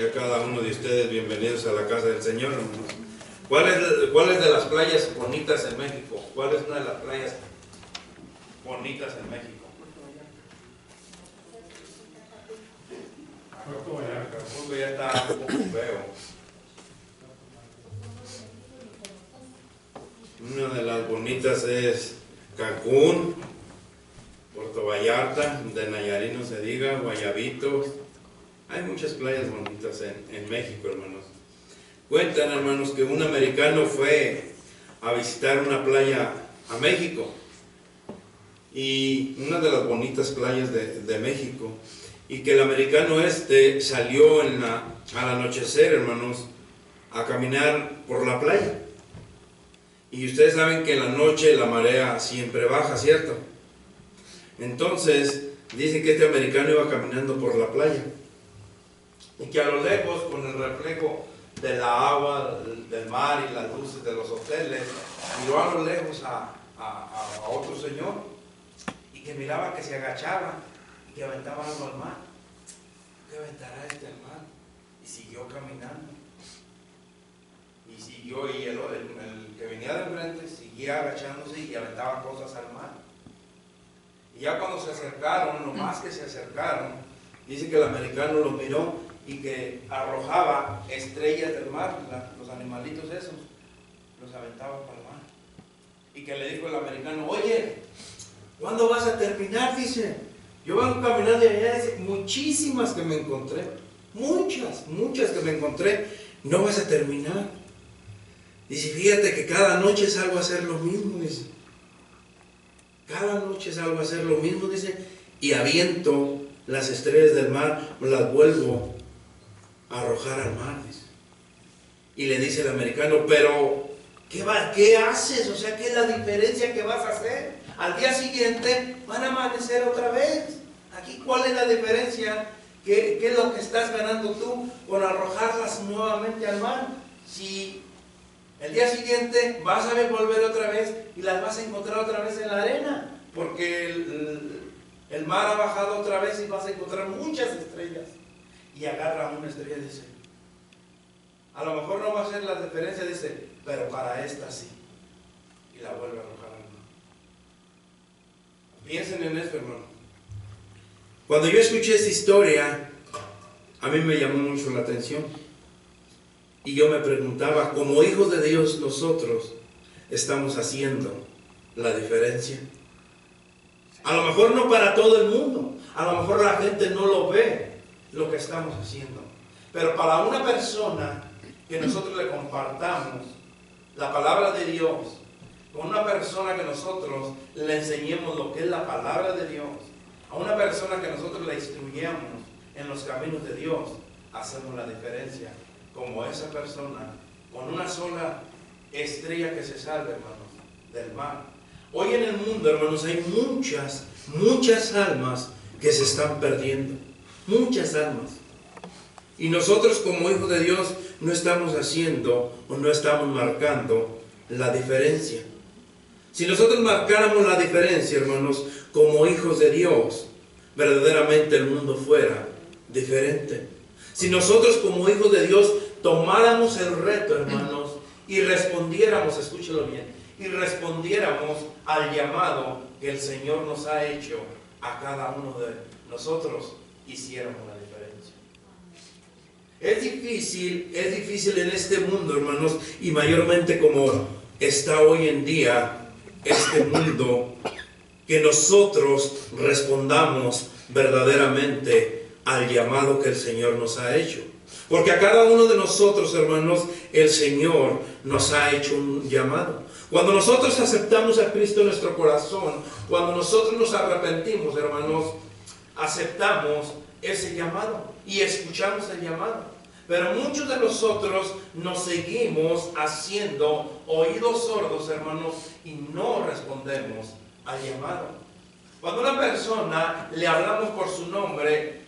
A cada uno de ustedes, bienvenidos a la casa del Señor, hermanos. ¿Cuál es de las playas bonitas en México? ¿Cuál es una de las playas bonitas en México? Puerto ya está un poco feo. Una de las bonitas es Cancún, Puerto Vallarta, de Nayarit no se diga, Guayabitos. Hay muchas playas bonitas en México, hermanos. Cuentan, hermanos, que un americano fue a visitar una playa a México. Y una de las bonitas playas de México. Y que el americano salió al anochecer, hermanos, a caminar por la playa. Y ustedes saben que en la noche la marea siempre baja, ¿cierto? Entonces, dicen que este americano iba caminando por la playa. Y que a lo lejos, con el reflejo de la agua, del mar y las luces de los hoteles, miró a lo lejos a otro señor, y que miraba que se agachaba y que aventaba algo al mar. ¿Qué aventará este al mar? Y siguió caminando. Y siguió, y el que venía de enfrente seguía agachándose y aventaba cosas al mar. Y ya cuando se acercaron, lo más que se acercaron, dice que el americano lo miró y que arrojaba estrellas del mar, los animalitos esos, los aventaba para el mar. Y que le dijo el americano: oye, ¿cuándo vas a terminar? Dice, yo vengo caminando y allá, dice, muchísimas que me encontré, muchas que me encontré, no vas a terminar. Dice, fíjate que cada noche salgo a hacer lo mismo, dice. Cada noche salgo a hacer lo mismo, dice, y aviento las estrellas del mar, las vuelvo a arrojar al mar, dice. Y le dice el americano, pero ¿qué haces? O sea, ¿qué es la diferencia que vas a hacer? Al día siguiente van a amanecer otra vez. Aquí, ¿cuál es la diferencia? ¿Qué es lo que estás ganando tú con arrojarlas nuevamente al mar? Si el día siguiente vas a volver otra vez y las vas a encontrar otra vez en la arena, porque el mar ha bajado otra vez y vas a encontrar muchas estrellas. Y agarra una estrella y dice, a lo mejor no va a ser la diferencia, dice, pero para esta sí. Y la vuelve a arrojar al mar. Piensen en esto, hermano. Cuando yo escuché esta historia, a mí me llamó mucho la atención. Y yo me preguntaba, como hijos de Dios, nosotros estamos haciendo la diferencia. A lo mejor no para todo el mundo, a lo mejor la gente no lo ve lo que estamos haciendo, pero para una persona que nosotros le compartamos la palabra de Dios, con una persona que nosotros le enseñemos lo que es la palabra de Dios, a una persona que nosotros le instruyamos en los caminos de Dios, hacemos la diferencia, como esa persona, con una sola estrella que se salve, hermanos, del mar. Hoy en el mundo, hermanos, hay muchas almas que se están perdiendo. Muchas almas. Y nosotros como hijos de Dios no estamos haciendo o no estamos marcando la diferencia. Si nosotros marcáramos la diferencia, hermanos, como hijos de Dios, verdaderamente el mundo fuera diferente. Si nosotros como hijos de Dios tomáramos el reto, hermanos, y respondiéramos, escúchelo bien, y respondiéramos al llamado que el Señor nos ha hecho a cada uno de nosotros, hiciéramos la diferencia. Es difícil en este mundo, hermanos, y mayormente como está hoy en día este mundo, que nosotros respondamos verdaderamente al llamado que el Señor nos ha hecho. Porque a cada uno de nosotros, hermanos, el Señor nos ha hecho un llamado. Cuando nosotros aceptamos a Cristo en nuestro corazón, cuando nosotros nos arrepentimos, hermanos, aceptamos ese llamado y escuchamos el llamado. Pero muchos de nosotros nos seguimos haciendo oídos sordos, hermanos, y no respondemos al llamado. Cuando a una persona le hablamos por su nombre,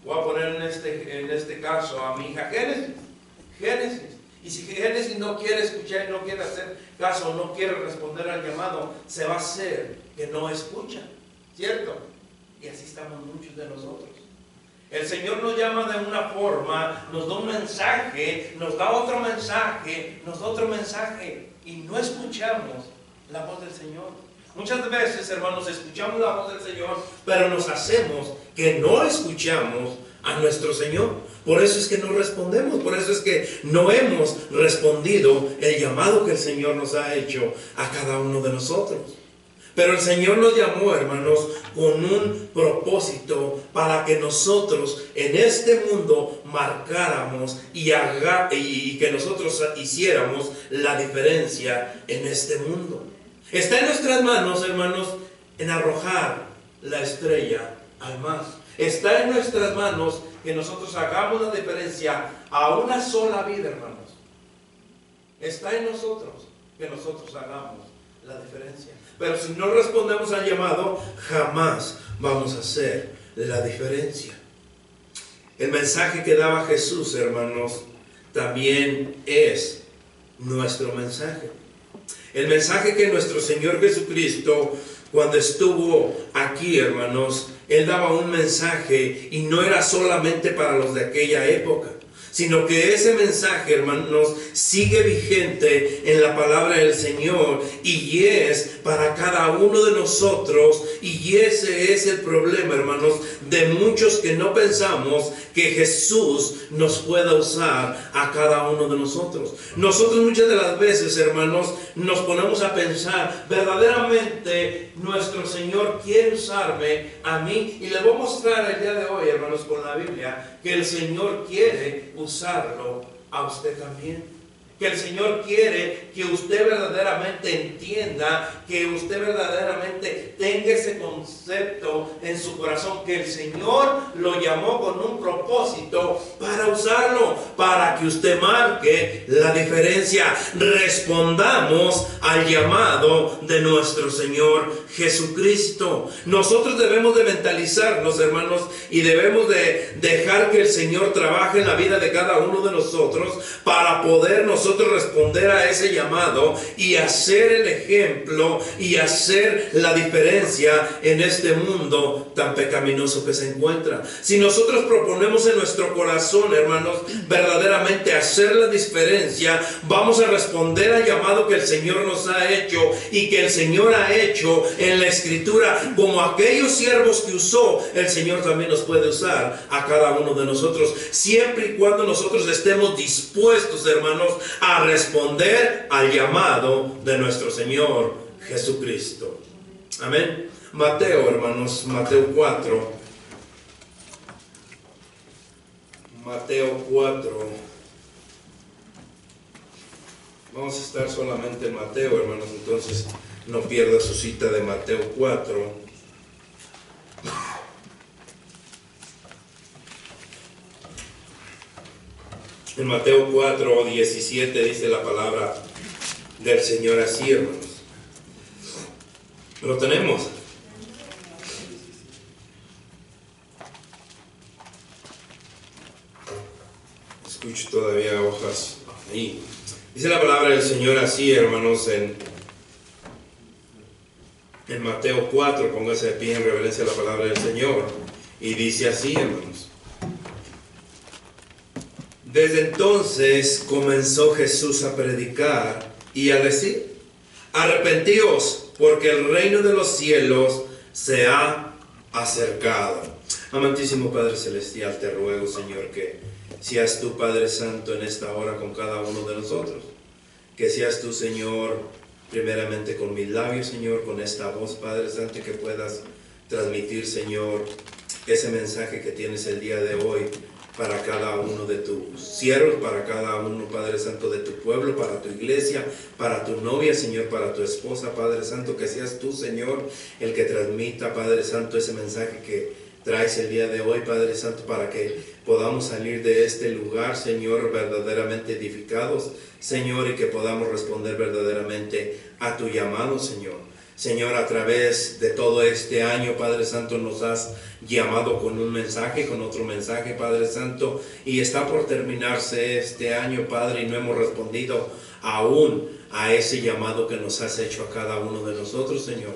voy a poner en este caso a mi hija Génesis. Y si Génesis no quiere escuchar y no quiere hacer caso, no quiere responder al llamado, se va a hacer que no escucha, ¿cierto? Y así estamos muchos de nosotros. El Señor nos llama de una forma, nos da un mensaje, nos da otro mensaje, nos da otro mensaje, y no escuchamos la voz del Señor. Muchas veces, hermanos, escuchamos la voz del Señor, pero nos hacemos que no escuchamos a nuestro Señor. Por eso es que no respondemos, por eso es que no hemos respondido el llamado que el Señor nos ha hecho a cada uno de nosotros. Pero el Señor nos llamó, hermanos, con un propósito para que nosotros en este mundo marcáramos y que nosotros hiciéramos la diferencia en este mundo. Está en nuestras manos, hermanos, en arrojar la estrella al mar. Está en nuestras manos que nosotros hagamos la diferencia a una sola vida, hermanos. Está en nosotros que nosotros hagamos la diferencia. Pero si no respondemos al llamado, jamás vamos a hacer la diferencia. El mensaje que daba Jesús, hermanos, también es nuestro mensaje. El mensaje que nuestro Señor Jesucristo, cuando estuvo aquí, hermanos, Él daba un mensaje y no era solamente para los de aquella época, sino que ese mensaje, hermanos, sigue vigente en la palabra del Señor y es para cada uno de nosotros. Y ese es el problema, hermanos, de muchos que no pensamos que Jesús nos pueda usar a cada uno de nosotros. Nosotros muchas de las veces, hermanos, nos ponemos a pensar, verdaderamente nuestro Señor quiere usarme a mí. Y les voy a mostrar el día de hoy, hermanos, con la Biblia, que el Señor quiere usarlo a usted también. Que el Señor quiere que usted verdaderamente entienda, que usted verdaderamente tenga ese concepto en su corazón, que el Señor lo llamó con un propósito para usarlo, para que usted marque la diferencia. Respondamos al llamado de nuestro Señor Jesucristo. Nosotros debemos de mentalizarnos, hermanos, y debemos de dejar que el Señor trabaje en la vida de cada uno de nosotros para poder nosotros responder a ese llamado y hacer el ejemplo y hacer la diferencia en este mundo tan pecaminoso que se encuentra. Si nosotros proponemos en nuestro corazón, hermanos, verdaderamente hacer la diferencia, vamos a responder al llamado que el Señor nos ha hecho y que el Señor ha hecho en la Escritura. Como aquellos siervos que usó, el Señor también nos puede usar a cada uno de nosotros, siempre y cuando nosotros estemos dispuestos, hermanos, a responder al llamado de nuestro Señor Jesucristo. Amén. Mateo, hermanos, Mateo 4. Mateo 4. Vamos a estar solamente en Mateo, hermanos, entonces no pierda su cita de Mateo 4. En Mateo 4, 17 dice la palabra del Señor así, hermanos. ¿Lo tenemos? Escucho todavía hojas ahí. Dice la palabra del Señor así, hermanos, en Mateo 4. Póngase de pie en reverencia a la palabra del Señor. Y dice así, hermanos. Desde entonces comenzó Jesús a predicar y a decir: arrepentíos, porque el reino de los cielos se ha acercado. Amantísimo Padre Celestial, te ruego, Señor, que seas tú, Padre Santo, en esta hora con cada uno de nosotros. Que seas tú, Señor, primeramente con mis labios, Señor, con esta voz, Padre Santo, y que puedas transmitir, Señor, ese mensaje que tienes el día de hoy para cada uno de tus siervos, para cada uno, Padre Santo, de tu pueblo, para tu iglesia, para tu novia, Señor, para tu esposa, Padre Santo. Que seas tú, Señor, el que transmita, Padre Santo, ese mensaje que traes el día de hoy, Padre Santo, para que podamos salir de este lugar, Señor, verdaderamente edificados, Señor, y que podamos responder verdaderamente a tu llamado, Señor. Señor, a través de todo este año, Padre Santo, nos has llamado con un mensaje, con otro mensaje, Padre Santo, y está por terminarse este año, Padre, y no hemos respondido aún a ese llamado que nos has hecho a cada uno de nosotros, Señor,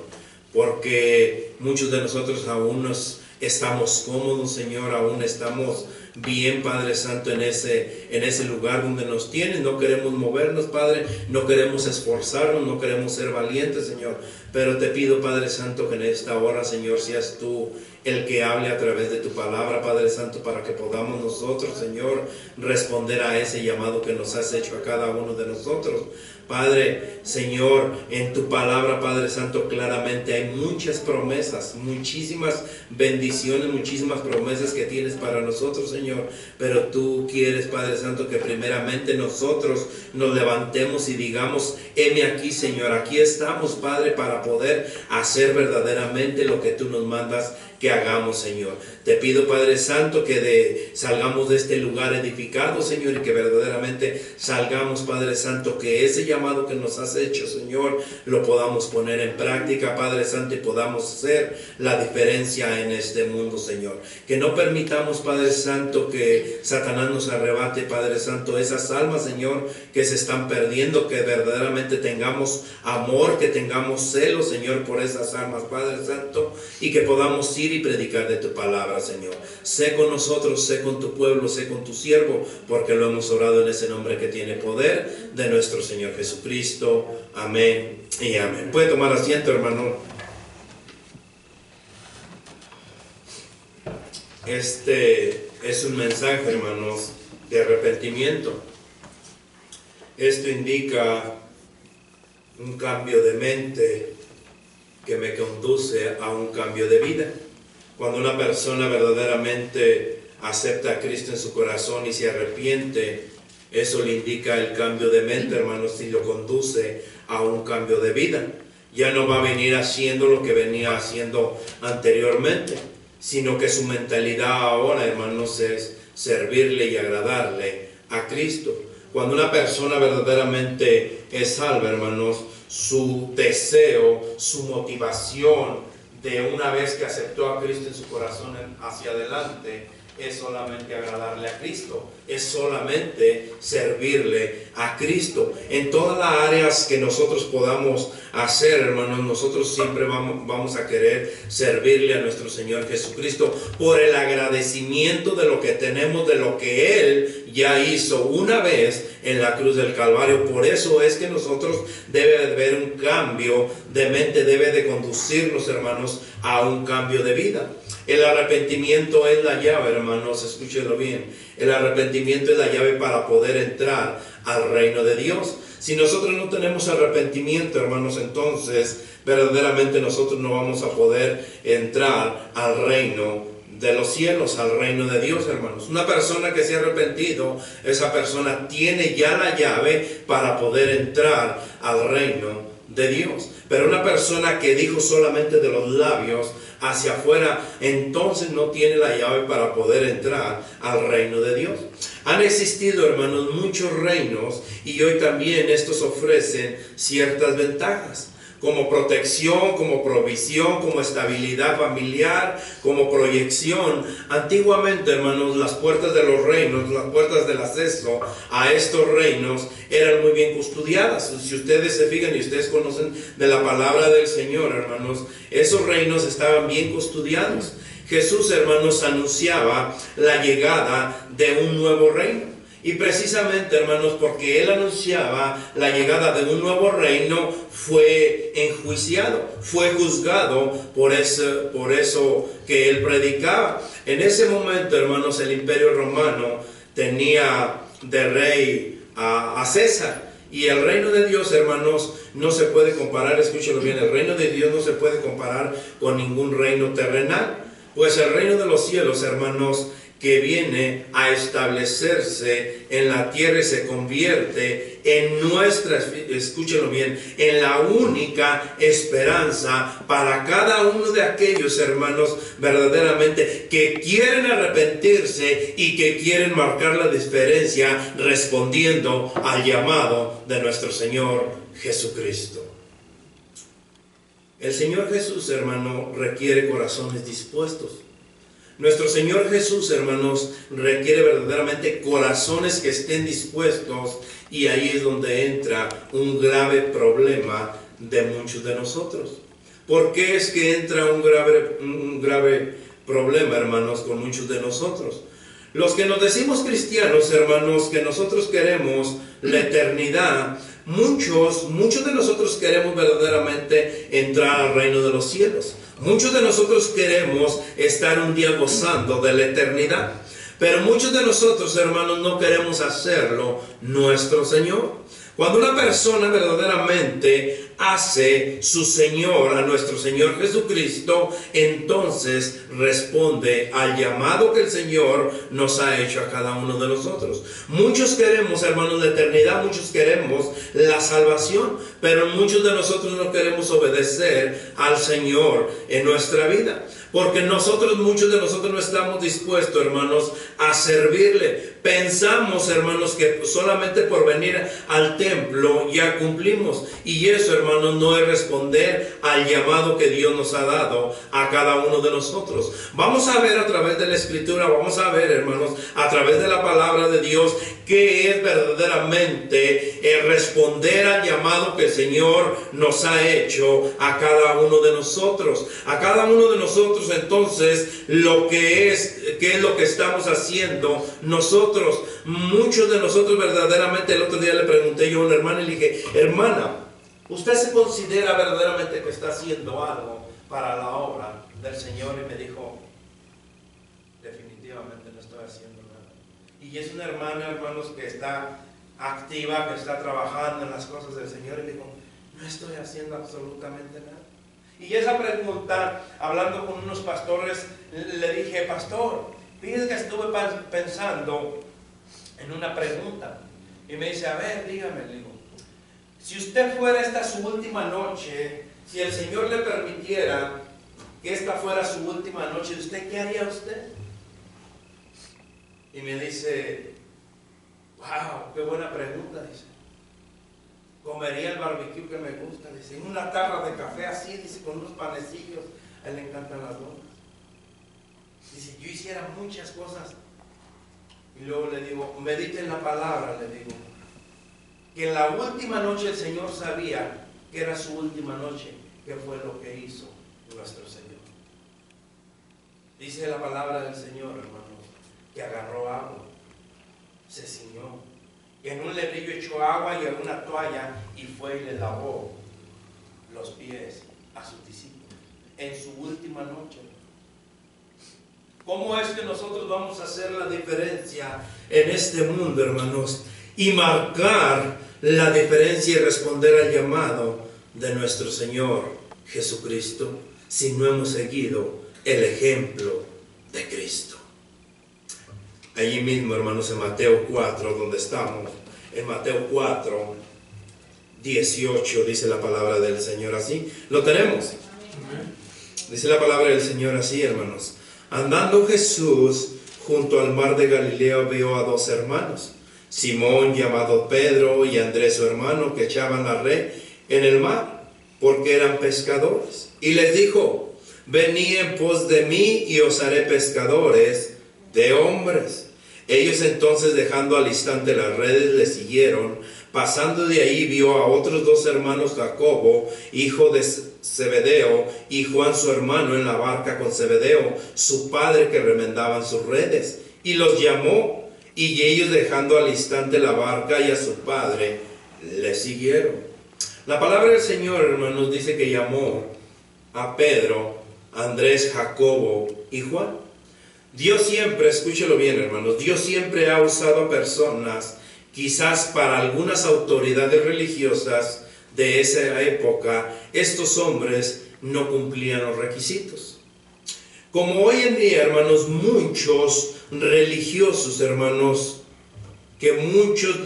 porque muchos de nosotros aún nos estamos cómodos, Señor, aún estamos bien, Padre Santo, en ese lugar donde nos tienes. No queremos movernos, Padre, no queremos esforzarnos, no queremos ser valientes, Señor, pero te pido, Padre Santo, que en esta hora, Señor, seas tú el que hable a través de tu palabra, Padre Santo, para que podamos nosotros, Señor, responder a ese llamado que nos has hecho a cada uno de nosotros. Padre, Señor, en tu palabra, Padre Santo, claramente hay muchas promesas, muchísimas bendiciones, muchísimas promesas que tienes para nosotros, Señor. Pero tú quieres, Padre Santo, que primeramente nosotros nos levantemos y digamos: heme aquí, Señor, aquí estamos, Padre, para poder hacer verdaderamente lo que tú nos mandas que hagamos, Señor. Te pido, Padre Santo, que salgamos de este lugar edificado, Señor, y que verdaderamente salgamos, Padre Santo, que ese llamado que nos has hecho, Señor, lo podamos poner en práctica, Padre Santo, y podamos hacer la diferencia en este mundo, Señor. Que no permitamos, Padre Santo, que Satanás nos arrebate, Padre Santo, esas almas, Señor, que se están perdiendo, que verdaderamente tengamos amor, que tengamos celo, Señor, por esas almas, Padre Santo, y que podamos ir y predicar de tu palabra, Señor. Sé con nosotros, sé con tu pueblo, sé con tu siervo, porque lo hemos orado en ese nombre que tiene poder, de nuestro Señor Jesucristo. Amén y amén. Puede tomar asiento, hermano. Este es un mensaje, hermanos, de arrepentimiento. Esto indica un cambio de mente que me conduce a un cambio de vida. Cuando una persona verdaderamente acepta a Cristo en su corazón y se arrepiente, eso le indica el cambio de mente, hermanos, y lo conduce a un cambio de vida. Ya no va a venir haciendo lo que venía haciendo anteriormente, sino que su mentalidad ahora, hermanos, es servirle y agradarle a Cristo. Cuando una persona verdaderamente es salva, hermanos, su deseo, su motivación de una vez que aceptó a Cristo en su corazón hacia adelante, es solamente agradarle a Cristo, es solamente servirle a Cristo. En todas las áreas que nosotros podamos hacer, hermanos, nosotros siempre vamos a querer servirle a nuestro Señor Jesucristo por el agradecimiento de lo que tenemos, de lo que Él ya hizo una vez en la cruz del Calvario. Por eso es que nosotros debe de haber un cambio de mente, debe de conducirnos, hermanos, a un cambio de vida. El arrepentimiento es la llave, hermanos, escúchenlo bien. El arrepentimiento es la llave para poder entrar al reino de Dios. Si nosotros no tenemos arrepentimiento, hermanos, entonces verdaderamente nosotros no vamos a poder entrar al reino de los cielos, al reino de Dios, hermanos. Una persona que se ha arrepentido, esa persona tiene ya la llave para poder entrar al reino de Dios. Pero una persona que dijo solamente de los labios hacia afuera, entonces no tiene la llave para poder entrar al reino de Dios. Han existido, hermanos, muchos reinos, y hoy también estos ofrecen ciertas ventajas, como protección, como provisión, como estabilidad familiar, como proyección. Antiguamente, hermanos, las puertas de los reinos, las puertas del acceso a estos reinos eran muy bien custodiadas. Si ustedes se fijan y ustedes conocen de la palabra del Señor, hermanos, esos reinos estaban bien custodiados. Jesús, hermanos, anunciaba la llegada de un nuevo reino. Y precisamente, hermanos, porque Él anunciaba la llegada de un nuevo reino, fue enjuiciado, fue juzgado por eso que Él predicaba. En ese momento, hermanos, el Imperio Romano tenía de rey a César. Y el reino de Dios, hermanos, no se puede comparar, escúchenlo bien, el reino de Dios no se puede comparar con ningún reino terrenal. Pues el reino de los cielos, hermanos, que viene a establecerse en la tierra y se convierte en nuestra, escúchenlo bien, en la única esperanza para cada uno de aquellos, hermanos, verdaderamente que quieren arrepentirse y que quieren marcar la diferencia respondiendo al llamado de nuestro Señor Jesucristo. El Señor Jesús, hermano, requiere corazones dispuestos. Nuestro Señor Jesús, hermanos, requiere verdaderamente corazones que estén dispuestos, y ahí es donde entra un grave problema de muchos de nosotros. ¿Por qué es que entra un grave problema, hermanos, con muchos de nosotros. Los que nos decimos cristianos, hermanos, que nosotros queremos la eternidad, muchos de nosotros queremos verdaderamente entrar al reino de los cielos. Muchos de nosotros queremos estar un día gozando de la eternidad. Pero muchos de nosotros, hermanos, no queremos hacerlo nuestro Señor. Cuando una persona verdaderamente hace su Señor a nuestro Señor Jesucristo, entonces responde al llamado que el Señor nos ha hecho a cada uno de nosotros. Muchos queremos, hermanos, la eternidad, muchos queremos la salvación, pero muchos de nosotros no queremos obedecer al Señor en nuestra vida. Porque muchos de nosotros no estamos dispuestos, hermanos, a servirle. Pensamos, hermanos, que solamente por venir al templo ya cumplimos. Y eso, hermanos, no es responder al llamado que Dios nos ha dado a cada uno de nosotros. Vamos a ver a través de la Escritura, vamos a ver, hermanos, a través de la palabra de Dios, qué es verdaderamente responder al llamado que el Señor nos ha hecho a cada uno de nosotros. A cada uno de nosotros, entonces, qué es lo que estamos haciendo nosotros. Muchos de nosotros verdaderamente, el otro día le pregunté yo a una hermana y le dije, hermana, ¿usted se considera verdaderamente que está haciendo algo para la obra del Señor? Y me dijo, definitivamente no estoy haciendo nada. Y es una hermana, hermanos, que está activa, que está trabajando en las cosas del Señor, y me dijo, no estoy haciendo absolutamente nada. Y esa pregunta, hablando con unos pastores, le dije, pastor, fíjese que estuve pensando en una pregunta. Y me dice, a ver, dígame, le digo, si usted fuera esta su última noche, si el Señor le permitiera que esta fuera su última noche, ¿usted qué haría usted? Y me dice, wow, qué buena pregunta, dice. Comería el barbecue que me gusta, dice, en una tarra de café así, dice, con unos panecillos. A él le encantan las donas. Dice, yo hiciera muchas cosas. Y luego le digo, medite en la palabra, le digo, que en la última noche el Señor sabía que era su última noche, que fue lo que hizo nuestro Señor. Dice la palabra del Señor, hermanos, que agarró agua, se ciñó, y en un lebrillo echó agua y en una toalla, y fue y le lavó los pies a sus discípulos en su última noche. ¿Cómo es que nosotros vamos a hacer la diferencia en este mundo, hermanos? Y marcar la diferencia y responder al llamado de nuestro Señor Jesucristo, si no hemos seguido el ejemplo de Cristo. Allí mismo, hermanos, en Mateo 4, donde estamos, en Mateo 4, 18, dice la palabra del Señor así. ¿Lo tenemos? Dice la palabra del Señor así, hermanos. Andando Jesús junto al mar de Galilea, vio a dos hermanos, Simón llamado Pedro y Andrés su hermano, que echaban la red en el mar, porque eran pescadores. Y les dijo, venid en pos de mí y os haré pescadores de hombres. Ellos entonces, dejando al instante las redes, le siguieron. Pasando de ahí, vio a otros dos hermanos, Jacobo, hijo de Zebedeo, y Juan su hermano, en la barca con Zebedeo, su padre, que remendaban sus redes. Y los llamó, y ellos, dejando al instante la barca y a su padre, le siguieron. La palabra del Señor, hermanos, dice que llamó a Pedro, Andrés, Jacobo y Juan. Dios siempre, escúchelo bien, hermanos, Dios siempre ha usado a personas, quizás para algunas autoridades religiosas de esa época, estos hombres no cumplían los requisitos. Como hoy en día, hermanos, muchos religiosos, hermanos, que muchos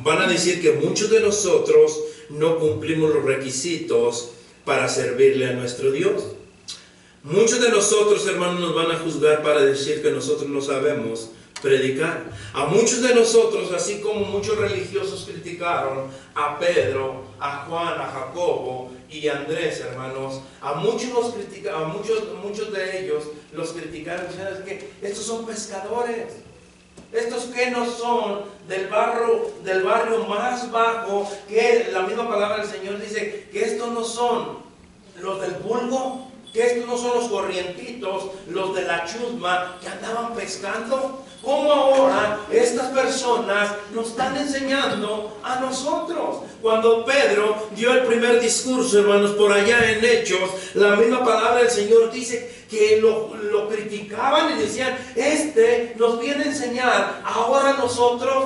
van a decir que muchos de nosotros no cumplimos los requisitos para servirle a nuestro Dios. Muchos de nosotros, hermanos, nos van a juzgar para decir que nosotros no sabemos predicar. A muchos de nosotros, así como muchos religiosos criticaron a Pedro, a Juan, a Jacobo y a Andrés, hermanos, muchos de ellos los criticaron. ¿Sabes qué? Estos son pescadores. Estos que no son del barrio más bajo, que la misma palabra del Señor dice que estos no son los del vulgo. que estos no son los corrientitos, los de la chusma que andaban pescando. ¿Cómo ahora estas personas nos están enseñando a nosotros? Cuando Pedro dio el primer discurso, hermanos, por allá en Hechos, la misma palabra del Señor dice que lo criticaban y decían, este nos viene a enseñar ahora a nosotros,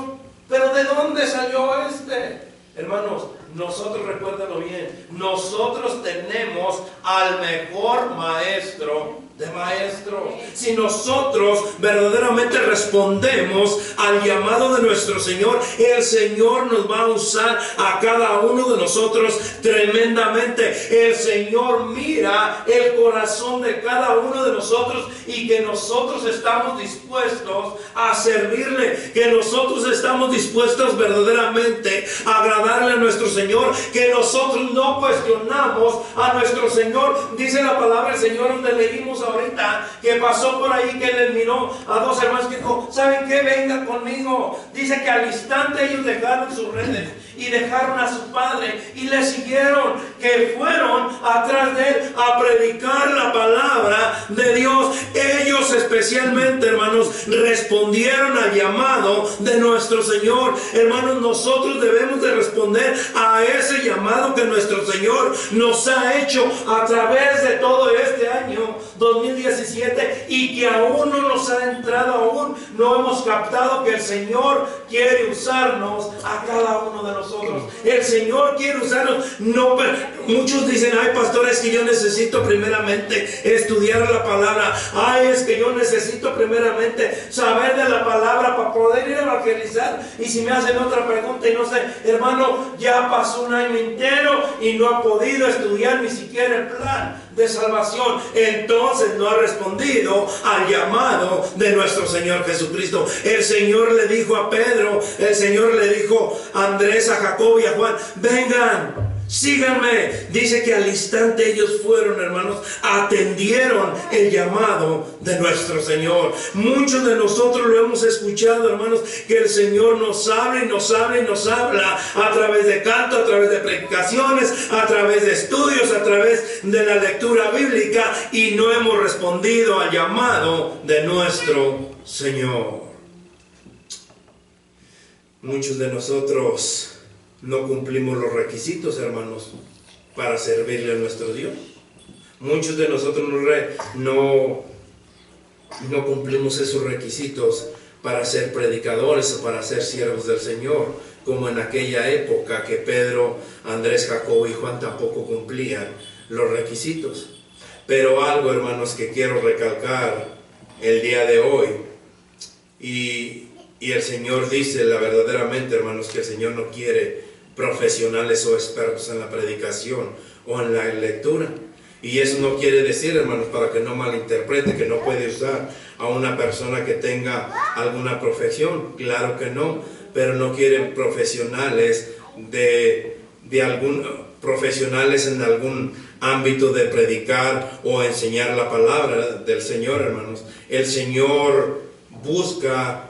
pero ¿de dónde salió este? Hermanos, nosotros, recuérdalo bien, nosotros tenemos al mejor maestro de maestros. Si nosotros verdaderamente respondemos al llamado de nuestro Señor, el Señor nos va a usar a cada uno de nosotros tremendamente. El Señor mira el corazón de cada uno de nosotros y que nosotros estamos dispuestos a servirle, que nosotros estamos dispuestos verdaderamente a agradarle a nuestro Señor, que nosotros no cuestionamos a nuestro Señor. Dice la palabra del Señor donde leímos ahorita, que pasó por ahí, que les miró a dos hermanos que dijo, ¿saben qué? Venga conmigo. Dice que al instante ellos dejaron sus redes y dejaron a su padre y le siguieron, que fueron atrás de él a predicar la palabra de Dios. Ellos especialmente, hermanos, respondieron al llamado de nuestro Señor. Hermanos, nosotros debemos de responder a ese llamado que nuestro Señor nos ha hecho a través de todo este año 2017 y que aún no nos ha entrado, aún no hemos captado que el Señor quiere usarnos a cada uno de nosotros. El Señor quiere usarnos. No, muchos dicen, ay pastor, es que yo necesito primeramente estudiar la palabra. Ay, es que yo necesito primeramente saber de la palabra para poder ir a evangelizar. Y si me hacen otra pregunta y no sé, hermano, ya pasó un año entero y no ha podido estudiar ni siquiera el plan de salvación, entonces no ha respondido al llamado de nuestro Señor Jesucristo. El Señor le dijo a Pedro, el Señor le dijo a Andrés, a Jacobo y a Juan, vengan, síganme. Dice que al instante ellos fueron, hermanos, atendieron el llamado de nuestro Señor. Muchos de nosotros lo hemos escuchado, hermanos, que el Señor nos habla y nos habla y nos habla a través de canto, a través de predicaciones, a través de estudios, a través de la lectura bíblica, y no hemos respondido al llamado de nuestro Señor. Muchos de nosotros no cumplimos los requisitos, hermanos, para servirle a nuestro Dios. Muchos de nosotros no cumplimos esos requisitos para ser predicadores o para ser siervos del Señor, como en aquella época que Pedro, Andrés, Jacobo y Juan tampoco cumplían los requisitos. Pero algo, hermanos, que quiero recalcar el día de hoy, y el Señor dice verdaderamente, hermanos, que el Señor no quiere profesionales o expertos en la predicación o en la lectura. Y eso no quiere decir, hermanos, para que no malinterprete, que no puede usar a una persona que tenga alguna profesión. Claro que no, pero no quieren profesionales profesionales en algún ámbito de predicar o enseñar la palabra del Señor, hermanos. El Señor busca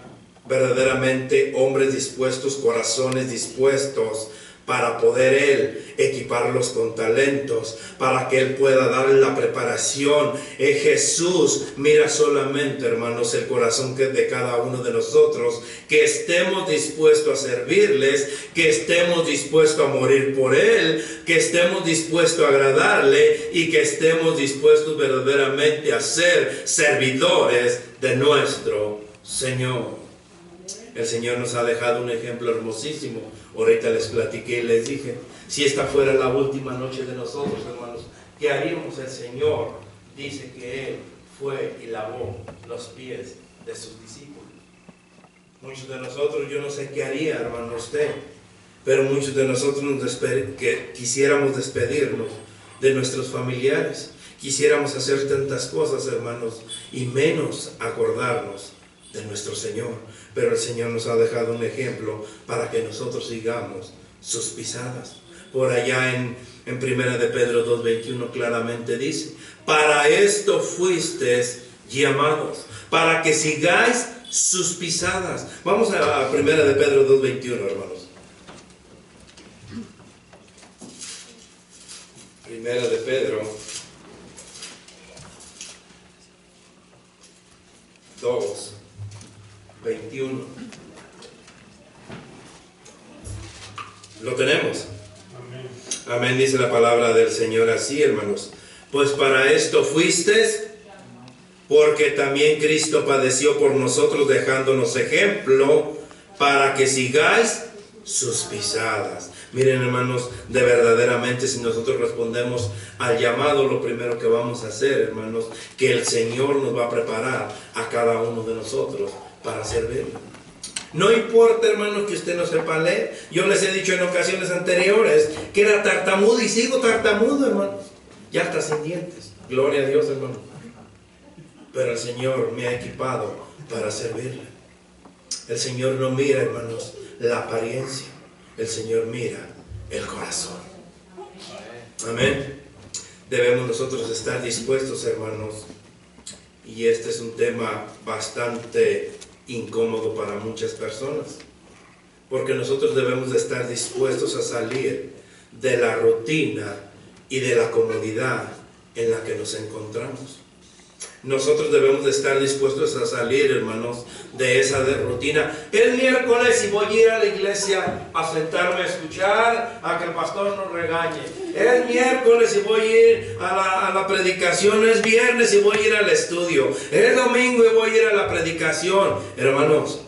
verdaderamente hombres dispuestos, corazones dispuestos, para poder Él equiparlos con talentos, para que Él pueda darle la preparación. Jesús mira solamente, hermanos, el corazón de cada uno de nosotros, que estemos dispuestos a servirles, que estemos dispuestos a morir por Él, que estemos dispuestos a agradarle y que estemos dispuestos verdaderamente a ser servidores de nuestro Señor. El Señor nos ha dejado un ejemplo hermosísimo. Ahorita les platiqué y les dije, si esta fuera la última noche de nosotros, hermanos, ¿qué haríamos? El Señor dice que Él fue y lavó los pies de sus discípulos. Muchos de nosotros, yo no sé qué haría, hermano, usted, pero muchos de nosotros que quisiéramos despedirnos de nuestros familiares, quisiéramos hacer tantas cosas, hermanos, y menos acordarnos de nuestro Señor. Pero el Señor nos ha dejado un ejemplo para que nosotros sigamos sus pisadas. Por allá en 1 de Pedro 2:21 claramente dice, para esto fuisteis llamados, para que sigáis sus pisadas. Vamos a 1 de Pedro 2:21, hermanos. 1 de Pedro 2, 21. ¿Lo tenemos? Amén. Amén, dice la palabra del Señor así, hermanos. Pues para esto fuisteis, porque también Cristo padeció por nosotros, dejándonos ejemplo, para que sigáis sus pisadas. Miren, hermanos, de verdaderamente si nosotros respondemos al llamado, lo primero que vamos a hacer, hermanos, que el Señor nos va a preparar a cada uno de nosotros para servirle. No importa, hermanos, que usted no sepa leer. Yo les he dicho en ocasiones anteriores que era tartamudo y sigo tartamudo, hermanos. Ya está sin dientes. Gloria a Dios, hermano. Pero el Señor me ha equipado para servirle. El Señor no mira, hermanos, la apariencia. El Señor mira el corazón. Amén. Debemos nosotros estar dispuestos, hermanos. Y este es un tema bastante incómodo para muchas personas. Porque nosotros debemos de estar dispuestos a salir de la rutina y de la comodidad en la que nos encontramos. Nosotros debemos de estar dispuestos a salir, hermanos, de esa rutina. El miércoles y voy a ir a la iglesia a sentarme a escuchar a que el pastor nos regañe. Es miércoles y voy a ir a la predicación. Es viernes y voy a ir al estudio. Es domingo y voy a ir a la predicación. Hermanos,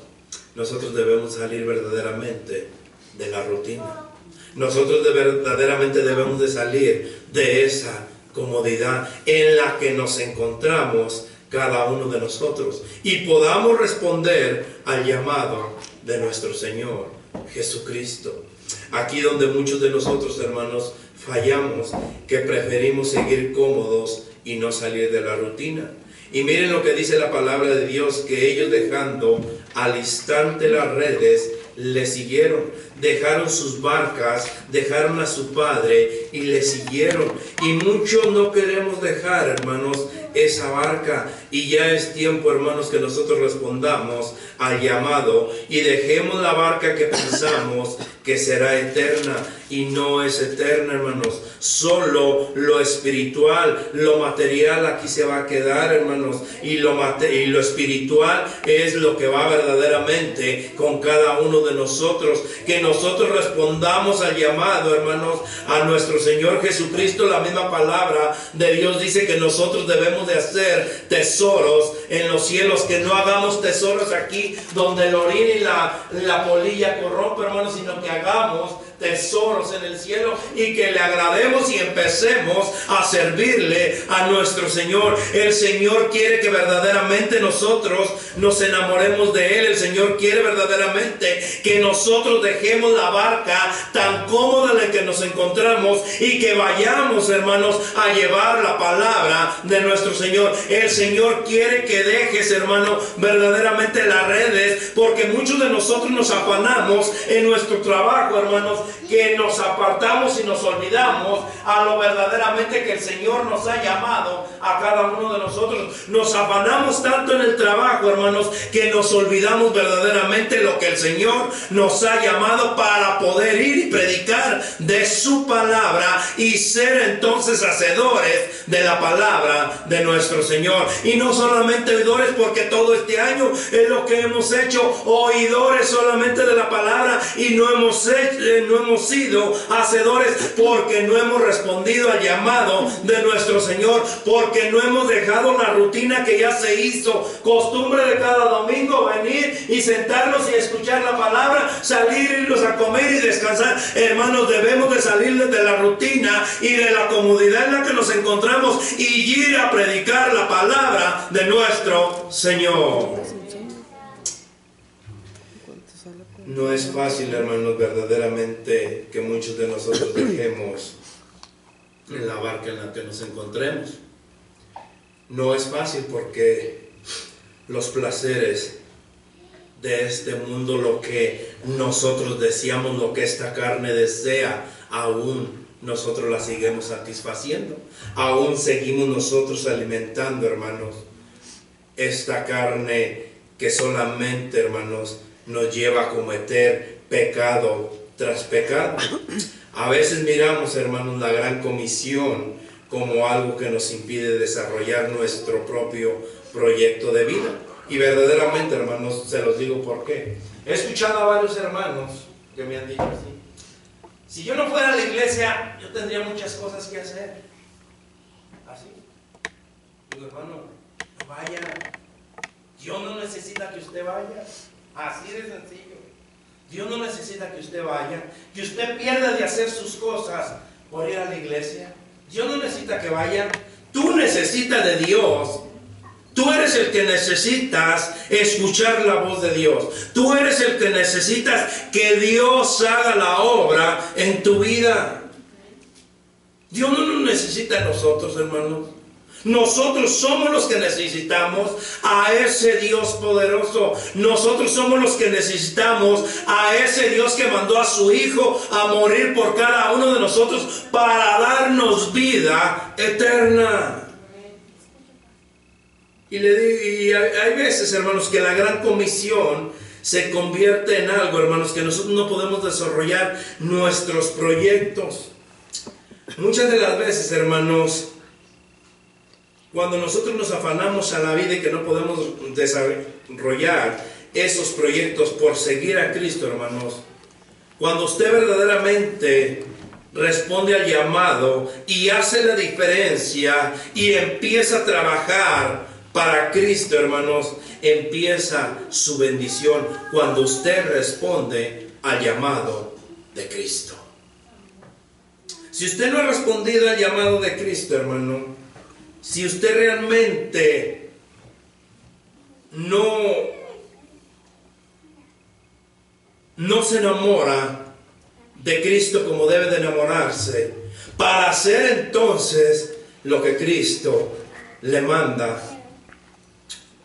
nosotros debemos salir verdaderamente de la rutina. Nosotros verdaderamente debemos de salir de esa comodidad en la que nos encontramos cada uno de nosotros y podamos responder al llamado de nuestro Señor Jesucristo. Aquí donde muchos de nosotros, hermanos, fallamos, que preferimos seguir cómodos y no salir de la rutina. Y miren lo que dice la palabra de Dios, que ellos dejando al instante las redes, le siguieron, dejaron sus barcas, dejaron a su padre y le siguieron. Y muchos no queremos dejar, hermanos, esa barca. Y ya es tiempo, hermanos, que nosotros respondamos al llamado y dejemos la barca que pensamos que será eterna y no es eterna, hermanos. Solo lo espiritual, lo material aquí se va a quedar, hermanos, y lo espiritual es lo que va verdaderamente con cada uno de nosotros. Que nosotros respondamos al llamado, hermanos, a nuestro Señor Jesucristo. La misma palabra de Dios dice que nosotros debemos de hacer tesoros en los cielos, que no hagamos tesoros aquí donde el orín y la polilla corrompe, hermanos, sino que hagamos tesoros en el cielo y que le agrademos y empecemos a servirle a nuestro Señor. El Señor quiere que verdaderamente nosotros nos enamoremos de Él. El Señor quiere verdaderamente que nosotros dejemos la barca tan cómoda en la que nos encontramos y que vayamos, hermanos, a llevar la palabra de nuestro Señor. El Señor quiere que dejes, hermano, verdaderamente las redes, porque muchos de nosotros nos afanamos en nuestro trabajo, hermanos, que nos apartamos y nos olvidamos a lo verdaderamente que el Señor nos ha llamado a cada uno de nosotros. Nos afanamos tanto en el trabajo, hermanos, que nos olvidamos verdaderamente lo que el Señor nos ha llamado para poder ir y predicar de su palabra y ser entonces hacedores de la palabra de nuestro Señor. Y no solamente oidores, porque todo este año es lo que hemos hecho, oidores solamente de la palabra, y no hemos sido hacedores porque no hemos respondido al llamado de nuestro Señor, porque no hemos dejado la rutina que ya se hizo costumbre de cada domingo venir y sentarnos y escuchar la palabra, salir, irnos a comer y descansar. Hermanos, debemos de salir de la rutina y de la comodidad en la que nos encontramos y ir a predicar la palabra de nuestro Señor. No es fácil, hermanos, verdaderamente que muchos de nosotros dejemos en la barca en la que nos encontremos. No es fácil porque los placeres de este mundo, lo que nosotros deseamos, lo que esta carne desea, aún nosotros la seguimos satisfaciendo. Aún seguimos nosotros alimentando, hermanos, esta carne que solamente, hermanos, nos lleva a cometer pecado tras pecado. A veces miramos, hermanos, la gran comisión como algo que nos impide desarrollar nuestro propio proyecto de vida. Y verdaderamente, hermanos, se los digo por qué. He escuchado a varios hermanos que me han dicho así: si yo no fuera a la iglesia, yo tendría muchas cosas que hacer. Así. Digo, hermano, no vaya. Dios no necesita que usted vaya. Así de sencillo. Dios no necesita que usted vaya, que usted pierda de hacer sus cosas por ir a la iglesia. Dios no necesita que vaya. Tú necesitas de Dios. Tú eres el que necesitas escuchar la voz de Dios. Tú eres el que necesitas que Dios haga la obra en tu vida. Dios no nos necesita a nosotros, hermanos. Nosotros somos los que necesitamos a ese Dios poderoso. Nosotros somos los que necesitamos a ese Dios que mandó a su Hijo a morir por cada uno de nosotros para darnos vida eterna. Y hay veces, hermanos, que la gran comisión se convierte en algo, hermanos, que nosotros no podemos desarrollar nuestros proyectos. Muchas de las veces, hermanos, cuando nosotros nos afanamos a la vida y que no podemos desarrollar esos proyectos por seguir a Cristo, hermanos, cuando usted verdaderamente responde al llamado y hace la diferencia y empieza a trabajar para Cristo, hermanos, empieza su bendición cuando usted responde al llamado de Cristo. Si usted no ha respondido al llamado de Cristo, hermano, si usted realmente no se enamora de Cristo como debe de enamorarse, para hacer entonces lo que Cristo le manda,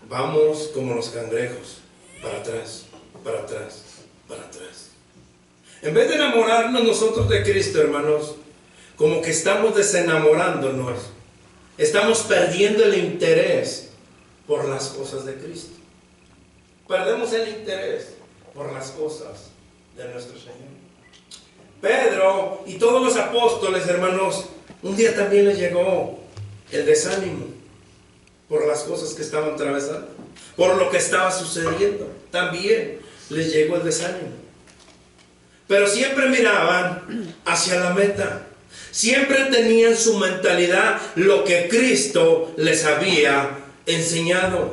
vamos como los cangrejos, para atrás, para atrás, para atrás. En vez de enamorarnos nosotros de Cristo, hermanos, como que estamos desenamorándonos. Estamos perdiendo el interés por las cosas de Cristo. Perdemos el interés por las cosas de nuestro Señor. Pedro y todos los apóstoles, hermanos, un día también les llegó el desánimo por las cosas que estaban atravesando, por lo que estaba sucediendo. También les llegó el desánimo. Pero siempre miraban hacia la meta. Siempre tenían su mentalidad lo que Cristo les había enseñado.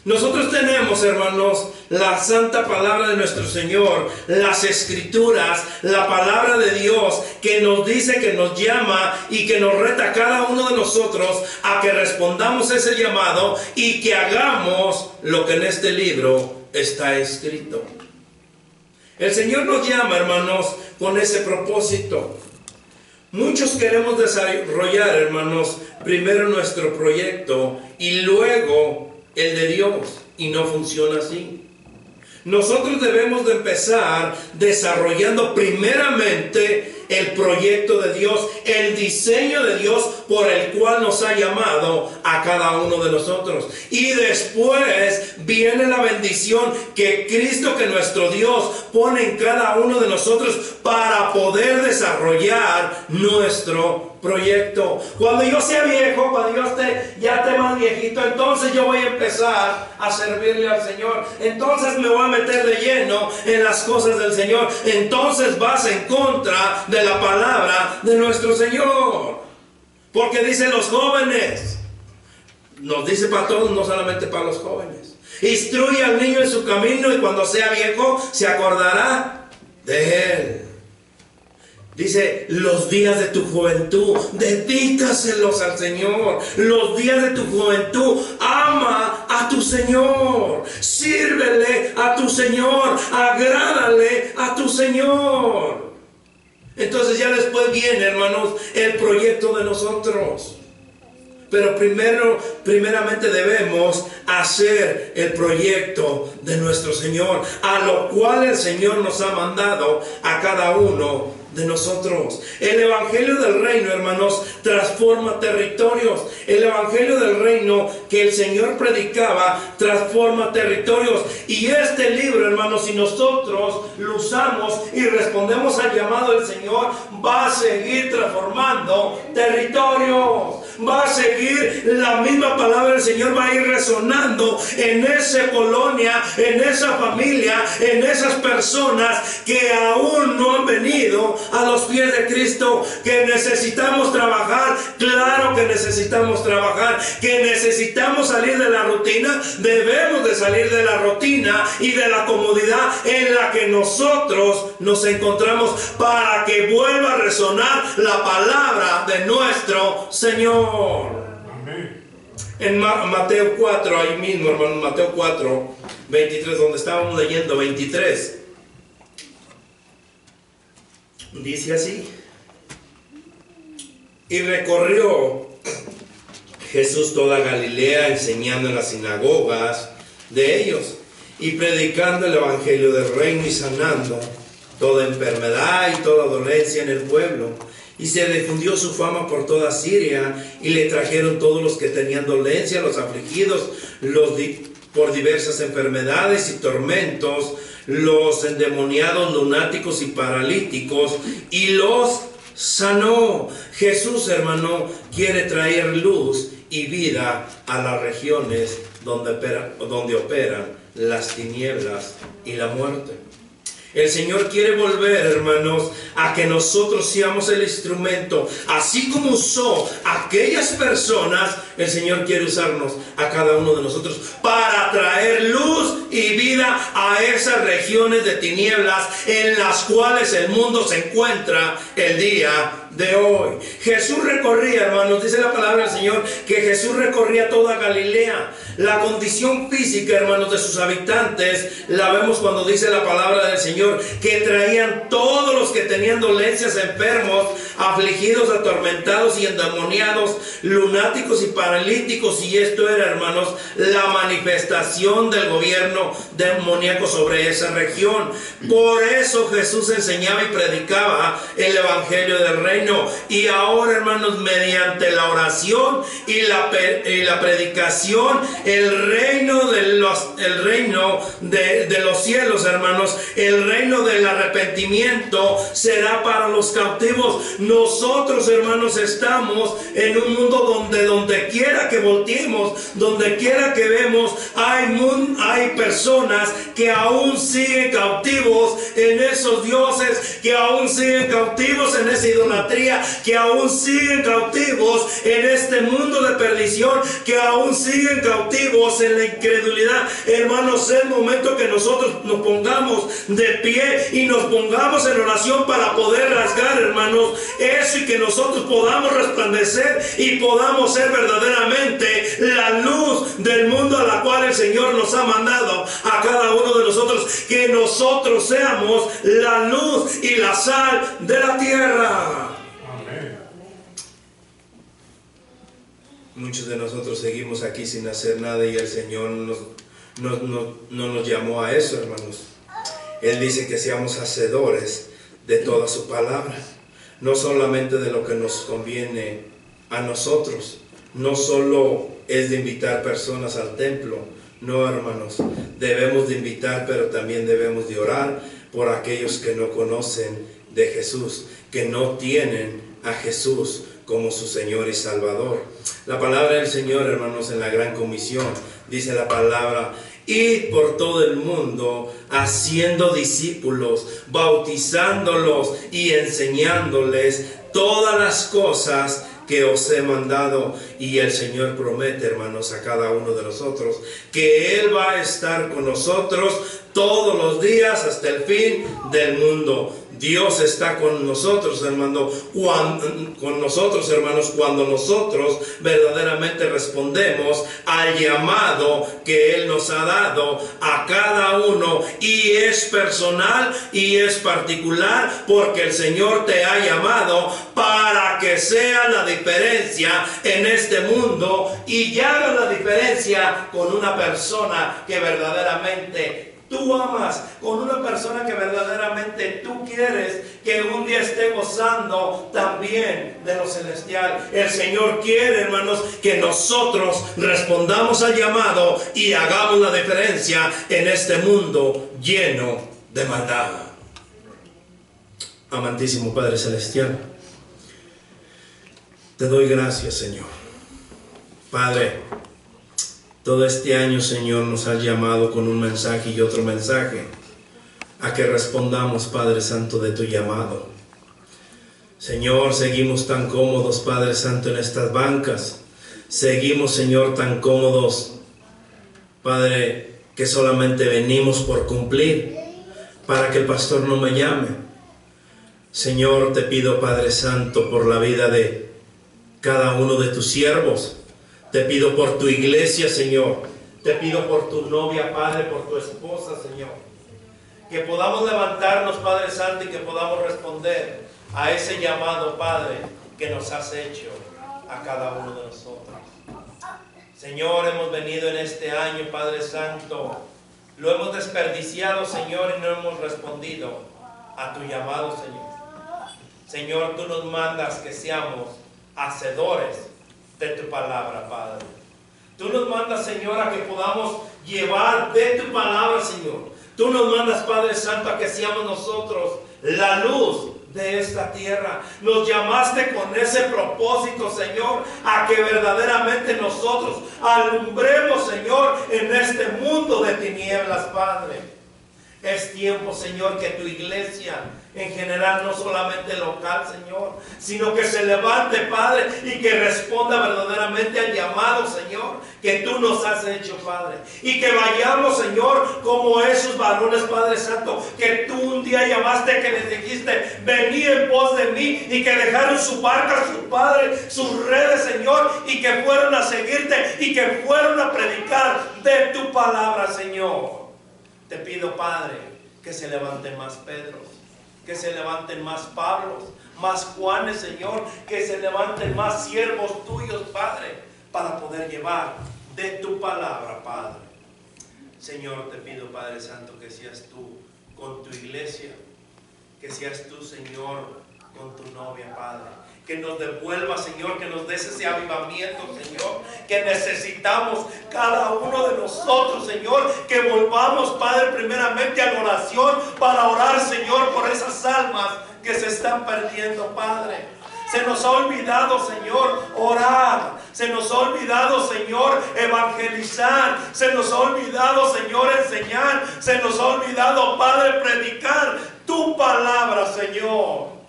Nosotros tenemos, hermanos, la santa palabra de nuestro Señor, las Escrituras, la palabra de Dios que nos dice, que nos llama y que nos reta a cada uno de nosotros a que respondamos ese llamado y que hagamos lo que en este libro está escrito. El Señor nos llama, hermanos, con ese propósito. Muchos queremos desarrollar, hermanos, primero nuestro proyecto y luego el de Dios, y no funciona así. Nosotros debemos de empezar desarrollando primeramente el proyecto de Dios, el diseño de Dios por el cual nos ha llamado a cada uno de nosotros. Y después viene la bendición que Cristo, que nuestro Dios, pone en cada uno de nosotros para poder desarrollar nuestro proyecto. Cuando yo sea viejo, cuando yo ya esté más viejito, entonces yo voy a empezar a servirle al Señor. Entonces me voy a meter de lleno en las cosas del Señor. Entonces vas en contra de la palabra de nuestro Señor. Porque dicen los jóvenes, nos dice para todos, no solamente para los jóvenes: instruye al niño en su camino y cuando sea viejo se acordará de él. Dice, los días de tu juventud, dedícaselos al Señor. Los días de tu juventud, ama a tu Señor. Sírvele a tu Señor. Agrádale a tu Señor. Entonces ya después viene, hermanos, el proyecto de nosotros. Pero primeramente debemos hacer el proyecto de nuestro Señor, a lo cual el Señor nos ha mandado a cada uno de nosotros. El evangelio del reino, hermanos, transforma territorios. El evangelio del reino que el Señor predicaba transforma territorios. Y este libro, hermanos, si nosotros lo usamos y respondemos al llamado del Señor, va a seguir transformando territorios. va a seguir la misma palabra del Señor, va a ir resonando en esa colonia, en esa familia, en esas personas que aún no han venido a los pies de Cristo, que necesitamos trabajar. Claro que necesitamos trabajar, que necesitamos salir de la rutina. Debemos de salir de la rutina y de la comodidad en la que nosotros nos encontramos, para que vuelva a resonar la palabra de nuestro Señor. Amén. En Mateo 4, ahí mismo, hermano, Mateo 4, 23, donde estábamos leyendo, 23, dice así: y recorrió Jesús toda Galilea, enseñando en las sinagogas de ellos y predicando el evangelio del reino y sanando toda enfermedad y toda dolencia en el pueblo. Y se difundió su fama por toda Siria, y le trajeron todos los que tenían dolencia, los afligidos, por diversas enfermedades y tormentos, los endemoniados, lunáticos y paralíticos, y los sanó. Jesús, hermano, quiere traer luz y vida a las regiones donde operan las tinieblas y la muerte. El Señor quiere volver, hermanos, a que nosotros seamos el instrumento. Así como usó a aquellas personas, el Señor quiere usarnos a cada uno de nosotros para traer luz y vida a esas regiones de tinieblas en las cuales el mundo se encuentra el día de hoy. Jesús recorría, hermanos, dice la palabra del Señor, que Jesús recorría toda Galilea. La condición física, hermanos, de sus habitantes la vemos cuando dice la palabra del Señor, que traían todos los que tenían dolencias, enfermos, afligidos, atormentados y endemoniados, lunáticos y paralíticos. Y esto era, hermanos, la manifestación del gobierno demoníaco sobre esa región. Por eso Jesús enseñaba y predicaba el evangelio del reino. Y ahora, hermanos, mediante la oración y la predicación, el reino de los cielos, hermanos, el reino del arrepentimiento será para los cautivos. Nosotros, hermanos, estamos en un mundo donde quiera que volteemos, donde quiera que vemos, hay personas que aún siguen cautivos en esos dioses, que aún siguen cautivos en esa idolatría, que aún siguen cautivos en este mundo de perdición, que aún siguen cautivos en la incredulidad. Hermanos, es el momento que nosotros nos pongamos de pie y nos pongamos en oración para poder rasgar, hermanos, eso, y que nosotros podamos resplandecer y podamos ser verdaderamente la luz del mundo a la cual el Señor nos ha mandado a cada uno de nosotros, que nosotros seamos la luz y la sal de la tierra. Muchos de nosotros seguimos aquí sin hacer nada, y el Señor no nos llamó a eso, hermanos. Él dice que seamos hacedores de toda su palabra, no solamente de lo que nos conviene a nosotros. No solo es de invitar personas al templo, no, hermanos, debemos de invitar, pero también debemos de orar por aquellos que no conocen de Jesús, que no tienen a Jesús como su Señor y Salvador. La palabra del Señor, hermanos, en la gran comisión, dice la palabra: id por todo el mundo, haciendo discípulos, bautizándolos y enseñándoles todas las cosas que os he mandado. Y el Señor promete, hermanos, a cada uno de nosotros que Él va a estar con nosotros todos los días hasta el fin del mundo. Dios está con nosotros, hermanos, cuando nosotros verdaderamente respondemos al llamado que Él nos ha dado a cada uno, y es personal y es particular, porque el Señor te ha llamado para que sea la diferencia en este mundo, y ya haga la diferencia con una persona que verdaderamente tú amas, con una persona que verdaderamente tú quieres que un día esté gozando también de lo celestial. El Señor quiere, hermanos, que nosotros respondamos al llamado y hagamos la diferencia en este mundo lleno de maldad. Amantísimo Padre Celestial, Te doy gracias, Señor. Padre, todo este año, Señor, nos has llamado con un mensaje y otro mensaje a que respondamos, Padre Santo, de tu llamado. Señor, seguimos tan cómodos, Padre Santo, en estas bancas. Seguimos, Señor, tan cómodos, Padre, que solamente venimos por cumplir, para que el pastor no me llame. Señor, te pido, Padre Santo, por la vida de cada uno de tus siervos. Te pido por tu iglesia, Señor. Te pido por tu novia, Padre, por tu esposa, Señor. Que podamos levantarnos, Padre Santo, y que podamos responder a ese llamado, Padre, que nos has hecho a cada uno de nosotros. Señor, hemos venido en este año, Padre Santo. Lo hemos desperdiciado, Señor, y no hemos respondido a tu llamado, Señor. Señor, tú nos mandas que seamos hacedores de tu palabra, Padre. Tú nos mandas, Señor, a que podamos llevar de tu palabra, Señor. Tú nos mandas, Padre Santo, a que seamos nosotros la luz de esta tierra. Nos llamaste con ese propósito, Señor, a que verdaderamente nosotros alumbremos, Señor, en este mundo de tinieblas, Padre. Es tiempo, Señor, que tu iglesia en general, no solamente local, Señor, sino que se levante, Padre, y que responda verdaderamente al llamado, Señor, que tú nos has hecho, Padre. Y que vayamos, Señor, como esos varones, Padre Santo, que tú un día llamaste, que les dijiste, vení en pos de mí, y que dejaron su barca, su Padre, sus redes, Señor, y que fueron a seguirte, y que fueron a predicar de tu palabra, Señor. Te pido, Padre, que se levanten más Pedros, que se levanten más Pablos, más Juanes, Señor, que se levanten más siervos tuyos, Padre, para poder llevar de tu palabra, Padre. Señor, te pido, Padre Santo, que seas tú con tu iglesia, que seas tú, Señor, con tu novia, Padre. Que nos devuelva, Señor, que nos des ese avivamiento, Señor, que necesitamos cada uno de nosotros, Señor, que volvamos, Padre, primeramente a la oración para orar, Señor, por esas almas que se están perdiendo, Padre. Se nos ha olvidado, Señor, orar. Se nos ha olvidado, Señor, evangelizar. Se nos ha olvidado, Señor, enseñar. Se nos ha olvidado, Padre, predicar tu palabra, Señor.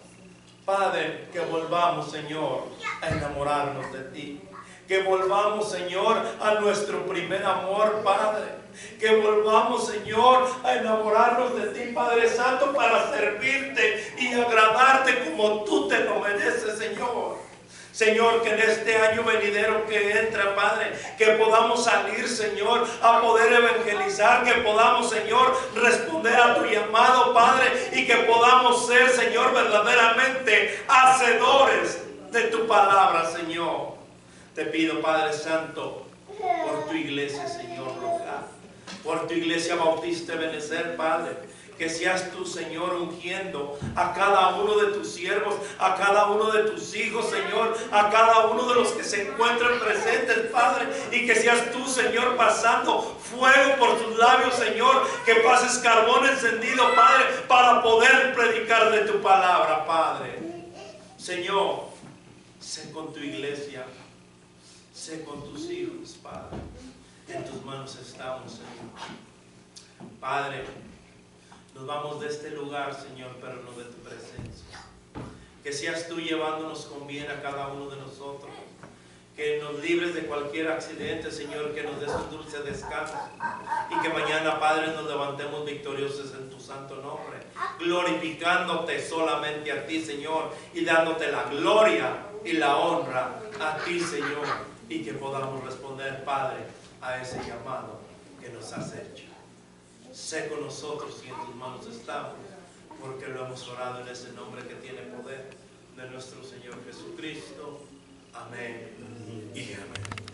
Padre, que volvamos, Señor, a enamorarnos de ti. Que volvamos, Señor, a nuestro primer amor, Padre. Que volvamos, Señor, a enamorarnos de ti, Padre Santo, para servirte y agradarte como tú te lo mereces, Señor. Señor, que en este año venidero que entra, Padre, que podamos salir, Señor, a poder evangelizar, que podamos, Señor, responder a tu llamado, Padre, y que podamos ser, Señor, verdaderamente hacedores de tu palabra, Señor. Te pido, Padre Santo, por tu iglesia, Señor, local, por tu iglesia Bautista Ebenezer, Padre. Que seas tú, Señor, ungiendo a cada uno de tus siervos, a cada uno de tus hijos, Señor, a cada uno de los que se encuentran presentes, Padre. Y que seas tú, Señor, pasando fuego por tus labios, Señor. Que pases carbón encendido, Padre, para poder predicar de tu palabra, Padre. Señor, sé con tu iglesia, sé con tus hijos, Padre. En tus manos estamos, Señor. Padre, nos vamos de este lugar, Señor, pero no de tu presencia. Que seas tú llevándonos con bien a cada uno de nosotros. Que nos libres de cualquier accidente, Señor, que nos des un dulce descanso. Y que mañana, Padre, nos levantemos victoriosos en tu santo nombre. Glorificándote solamente a ti, Señor. Y dándote la gloria y la honra a ti, Señor. Y que podamos responder, Padre, a ese llamado que nos has hecho. Sé con nosotros y en tus manos estamos, porque lo hemos orado en ese nombre que tiene poder de nuestro Señor Jesucristo. Amén y amén.